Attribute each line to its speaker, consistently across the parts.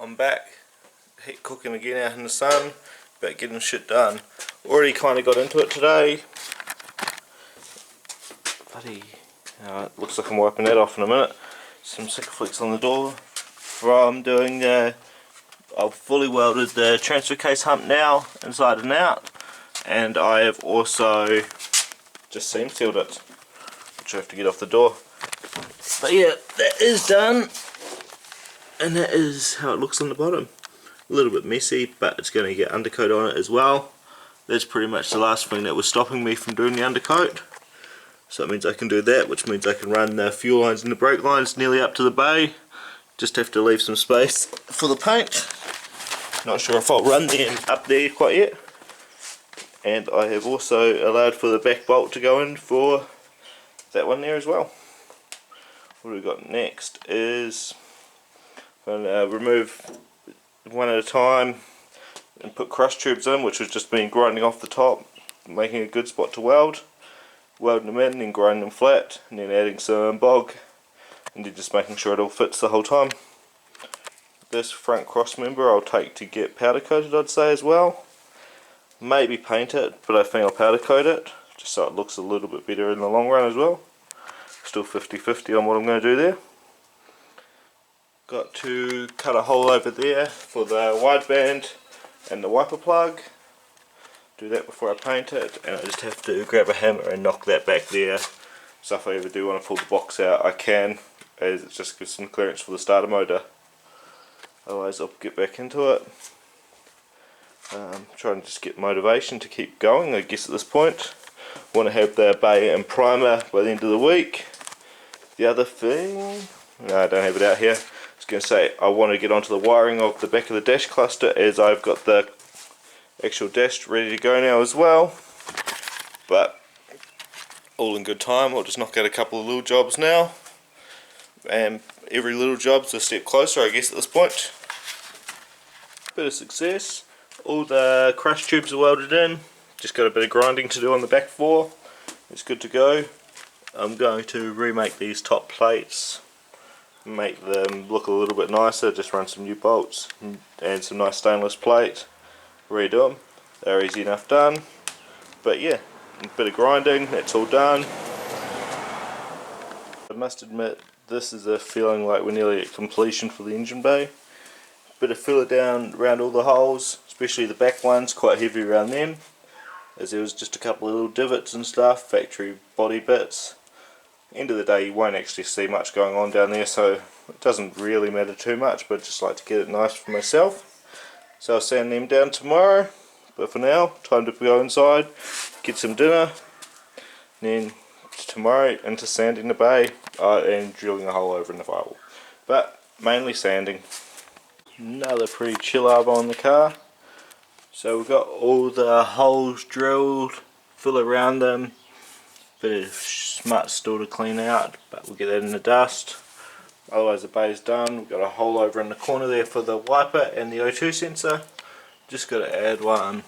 Speaker 1: I'm back, heat cooking again out in the sun, about getting shit done. Already kind of got into it today. Bloody, it looks like I'm wiping that off in a minute. Some flicks on the door from doing I've fully welded the transfer case hump now, inside and out, and I have also just seam sealed it, which I have to get off the door. But yeah, that is done, and that is how it looks on the bottom. A little bit messy, but it's going to get undercoat on it as well. That's pretty much the last thing that was stopping me from doing the undercoat. So it means I can do that, which means I can run the fuel lines and the brake lines nearly up to the bay. Just have to leave some space for the paint. Not sure if I'll run them up there quite yet. And I have also allowed for the back bolt to go in for that one there as well. What we've got next is I'm going to remove one at a time and put crush tubes in, which has just been grinding off the top, making a good spot to weld. Welding them in and grinding them flat, and then adding some bog, and then just making sure it all fits the whole time. This front cross member I'll take to get powder coated, I'd say, as well. Maybe paint it, but I think I'll powder coat it just so it looks a little bit better in the long run as well. Still 50-50 on what I'm going to do there. Got to cut a hole over there for the wideband and the wiper plug. Do that before I paint it, and I just have to grab a hammer and knock that back there. So if I ever do want to pull the box out, I can, as it just gives some clearance for the starter motor. Otherwise I'll get back into it. Trying to just get motivation to keep going, I guess, at this point. Want to have the bay and primer by the end of the week. The other thing, no, I don't have it out here. I was going to say I want to get onto the wiring of the back of the dash cluster, as I've got the actual dash ready to go now as well. But all in good time. I'll just knock out a couple of little jobs now, and every little job's a step closer, I guess, at this point. Bit of success. All the crush tubes are welded in. Just got a bit of grinding to do on the back four. It's good to go. I'm going to remake these top plates, make them look a little bit nicer. Just run some new bolts and some nice stainless plate, redo them. They're easy enough done. But yeah, a bit of grinding, that's all done. I must admit, this is a feeling like we're nearly at completion for the engine bay. Bit of filler down around all the holes, especially the back ones, quite heavy around them, as there was just a couple of little divots and stuff, factory body bits. End of the day you won't actually see much going on down there, so it doesn't really matter too much, but I just like to get it nice for myself. So I'll sand them down tomorrow, but for now, time to go inside, get some dinner, and then tomorrow into sanding the bay and drilling a hole over in the firewall. But mainly sanding. Another pretty chill arbor on the car. So we've got all the holes drilled, fill around them, bit of smut still to clean out, but we'll get that in the dust. Otherwise the bay's done. We've got a hole over in the corner there for the wiper and the O2 sensor. Just got to add one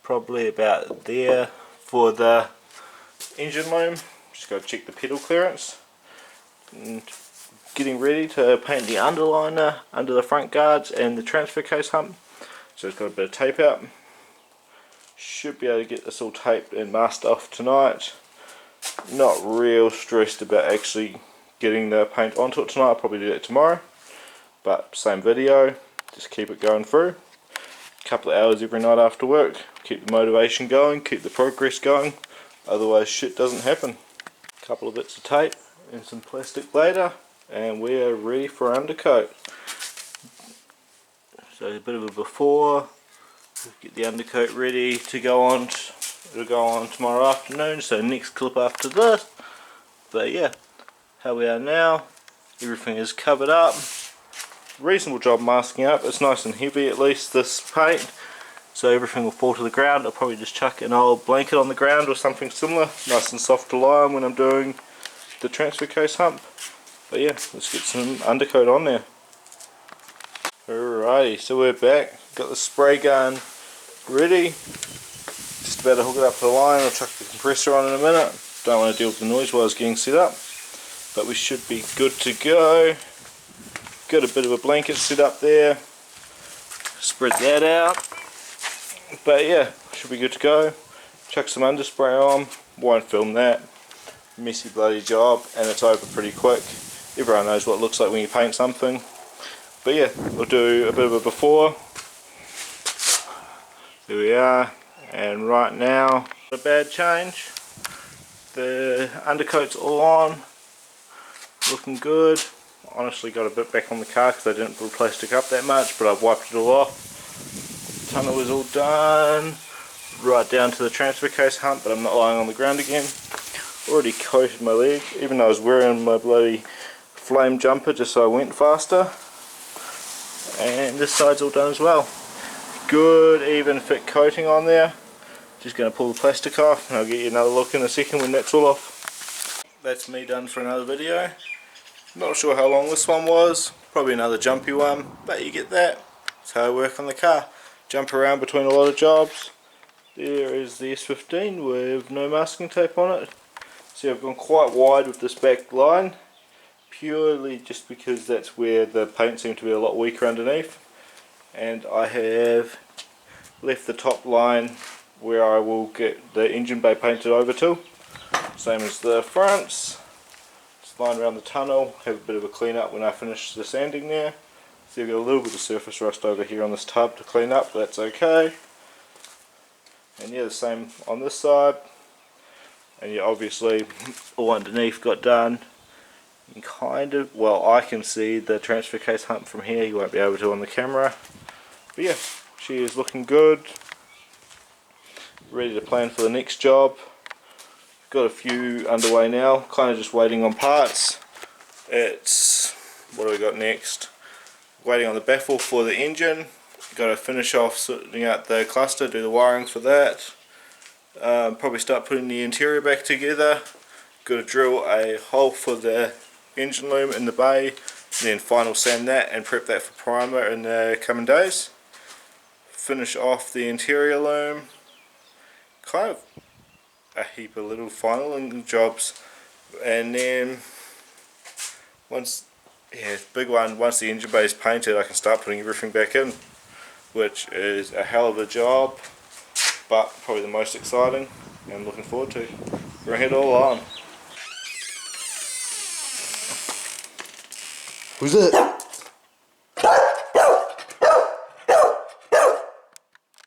Speaker 1: probably about there for the engine loom. Just got to check the pedal clearance. And getting ready to paint the underliner under the front guards and the transfer case hump. So it's got a bit of tape out. Should be able to get this all taped and masked off tonight. Not real stressed about actually getting the paint onto it tonight. I'll probably do that tomorrow. But same video, just keep it going through. A couple of hours every night after work. Keep the motivation going, keep the progress going. Otherwise shit doesn't happen. A couple of bits of tape and some plastic later, and we are ready for undercoat. So a bit of a before, get the undercoat ready to go on. It'll go on tomorrow afternoon, so next clip after this. But yeah, how we are now, everything is covered up. Reasonable job masking up. It's nice and heavy, at least, this paint, so everything will fall to the ground. I'll probably just chuck an old blanket on the ground or something similar, nice and soft to lie on when I'm doing the transfer case hump. But yeah, let's get some undercoat on there. Alrighty, so we're back. Got the spray gun ready. Just about to hook it up to the line. I'll chuck the compressor on in a minute. Don't want to deal with the noise while it's getting set up. But we should be good to go. Got a bit of a blanket set up there. spread that out. But yeah, should be good to go. Chuck some underspray on, won't film that. Messy bloody job, and it's over pretty quick. Everyone knows what it looks like when you paint something. But yeah, we'll do a bit of a before. There we are, and right now, a bad change. The undercoat's all on, looking good. Honestly got a bit back on the car because I didn't put plastic up that much, but I've wiped it all off. Tunnel is all done, right down to the transfer case hump, but I'm not lying on the ground again. Already coated my leg, even though I was wearing my bloody flame jumper just so I went faster. And this side's all done as well. Good even fit coating on there. Just going to pull the plastic off and I'll get you another look in a second when that's all off. That's me done for another video. Not sure how long this one was, probably another jumpy one, but you get that. That's how I work on the car. Jump around between a lot of jobs. There is the S15 with no masking tape on it. See, I've gone quite wide with this back line, purely just because that's where the paint seemed to be a lot weaker underneath. And I have left the top line where I will get the engine bay painted over to. Same as the fronts. Just line around the tunnel, have a bit of a clean up when I finish the sanding there. See, I've got a little bit of surface rust over here on this tub to clean up, but that's okay. And yeah, the same on this side. And yeah, obviously all underneath got done. You kind of, well, I can see the transfer case hump from here, you won't be able to on the camera. But yeah, she is looking good. Ready to plan for the next job. Got a few underway now, kind of just waiting on parts. It's, what do we got next? Waiting on the baffle for the engine. Got to finish off sorting out the cluster, do the wiring for that. Probably start putting the interior back together. Got to drill a hole for the engine loom in the bay, then final sand that and prep that for primer in the coming days. Finish off the interior loom. Kind of a heap of little final jobs, and then once, yeah, big one, once the engine bay is painted I can start putting everything back in, which is a hell of a job, but probably the most exciting and I'm looking forward to. Bring it all on.
Speaker 2: Who's it?